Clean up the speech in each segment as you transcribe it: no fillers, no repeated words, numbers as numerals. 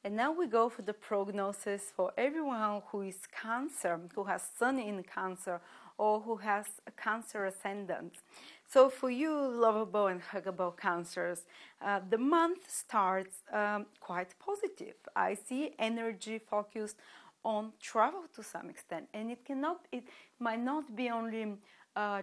And now we go for the prognosis for everyone who is Cancer, who has Sun in Cancer, or who has a Cancer ascendant. So for you, lovable and huggable Cancers, the month starts quite positive. I see energy focused on travel to some extent, and it might not be only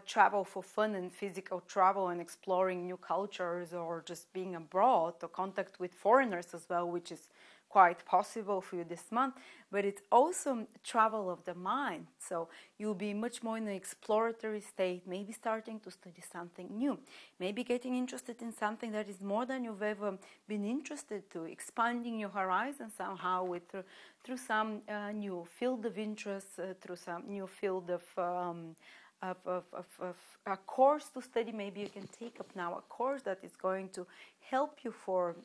travel for fun and physical travel and exploring new cultures or just being abroad or contact with foreigners as well, which is quite possible for you this month, but it's also travel of the mind. So you'll be much more in an exploratory state, maybe starting to study something new, maybe getting interested in something that is more than you've ever been interested to, expanding your horizon somehow through some new field of interest, through some new field of a course to study. Maybe you can take up now a course that is going to help you for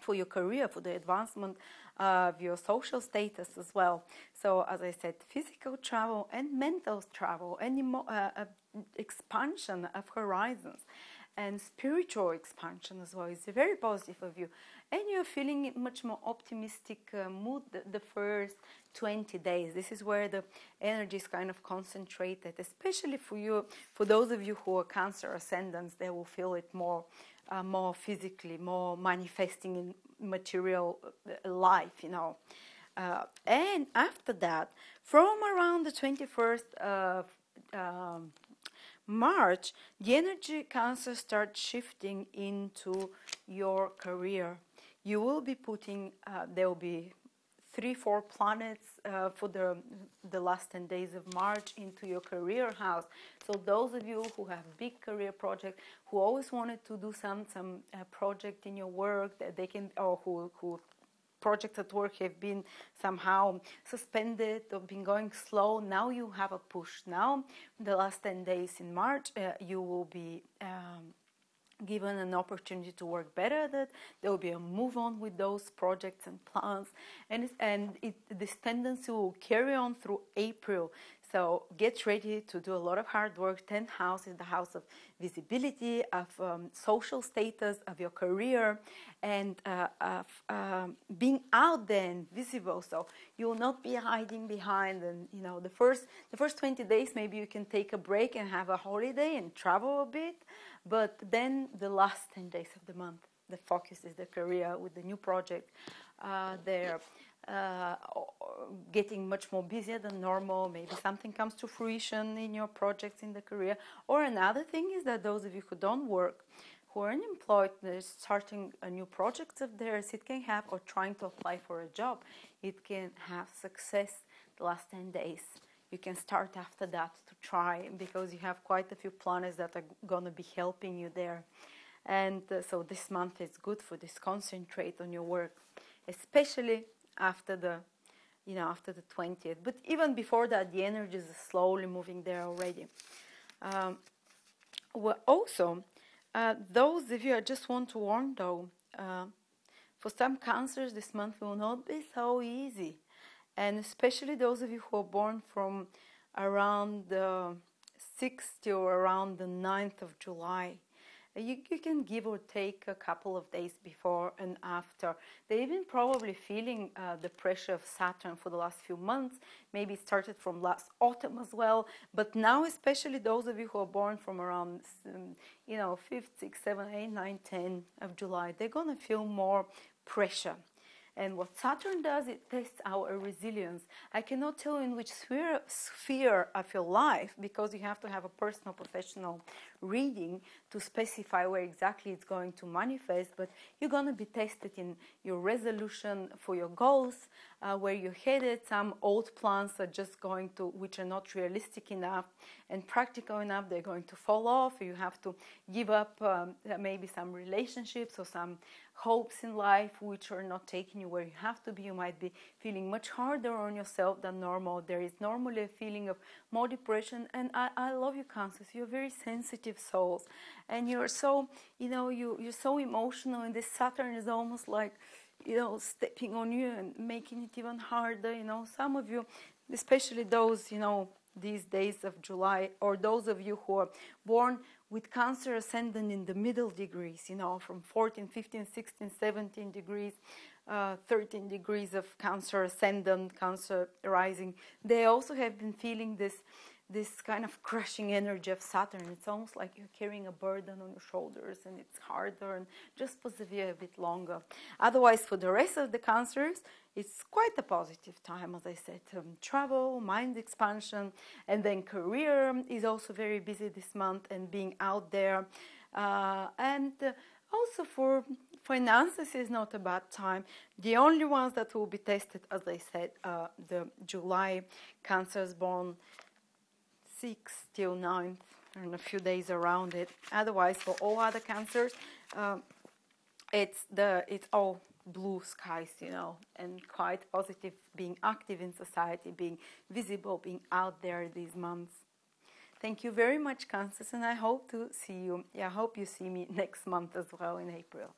your career, for the advancement of your social status as well. So as I said, physical travel and mental travel and expansion of horizons and spiritual expansion as well is very positive of you. And you're feeling much more optimistic mood the first 20 days. This is where the energy is kind of concentrated, especially for you, for those of you who are Cancer ascendants. They will feel it more physically, more manifesting in material life, and after that, from around the 21st of March, the energy Cancer starts shifting into your career. You will be putting, there will be 3-4 planets for the last 10 days of March into your career house. So those of you who have big career projects, who always wanted to do some project in your work that they can, or who projects at work have been somehow suspended or been going slow, now you have a push. Now, the last 10 days in March, you will be given an opportunity to work better at it. There will be a move on with those projects and plans, and this tendency will carry on through April. So get ready to do a lot of hard work. 10th house is the house of visibility, of social status, of your career, and of being out there and visible. So you will not be hiding behind. And the first 20 days, maybe you can take a break and have a holiday and travel a bit. But then the last 10 days of the month, the focus is the career with the new project. They're getting much more busier than normal. Maybe something comes to fruition in your projects in the career. Or another thing is that those of you who don't work, who are unemployed, they're starting a new project of theirs, it can have, or trying to apply for a job, it can have success the last 10 days. You can start after that to try, because you have quite a few planets that are going to be helping you there. And so this month is good for this. Concentrate on your work, especially after the 20th. But even before that, the energy is slowly moving there already. Well, also, those of you, I just want to warn though, for some Cancers, this month will not be so easy. And especially those of you who are born from around the 6th or around the 9th of July. You can give or take a couple of days before and after. They've been probably feeling the pressure of Saturn for the last few months. Maybe it started from last autumn as well. But now, especially those of you who are born from around 5th, 6th, 7th, 8th, 9th, 10th of July, they're going to feel more pressure. And what Saturn does, it tests our resilience. I cannot tell you in which sphere of your life, because you have to have a personal, professional reading to specify where exactly it's going to manifest. But you're going to be tested in your resolution for your goals, where you're headed. Some old plans are just going to, which are not realistic enough and practical enough, they're going to fall off. You have to give up maybe some relationships or some hopes in life which are not taking you where you have to be. You might be feeling much harder on yourself than normal. There is normally a feeling of more depression. And I love you, Cancers. You're very sensitive souls, and you're so you're so emotional. And this Saturn is almost like stepping on you and making it even harder. Some of you, especially those these days of July, or those of you who are born with Cancer ascendant in the middle degrees, you know, from 14, 15, 16, 17 degrees, 13 degrees of Cancer ascendant, Cancer rising. They also have been feeling this kind of crushing energy of Saturn. It's almost like you're carrying a burden on your shoulders, and it's harder, and just persevere a bit longer. Otherwise, for the rest of the Cancers, it's quite a positive time, as I said. Travel, mind expansion, and then career is also very busy this month, and being out there. Also for finances is not a bad time. The only ones that will be tested, as I said, the July Cancers born 6th till 9th, and a few days around it. Otherwise, for all other Cancers, it's all blue skies, you know, and quite positive, being active in society, being visible, being out there these months. Thank you very much, Cancers, and I hope to see you. Yeah, I hope you see me next month as well in April.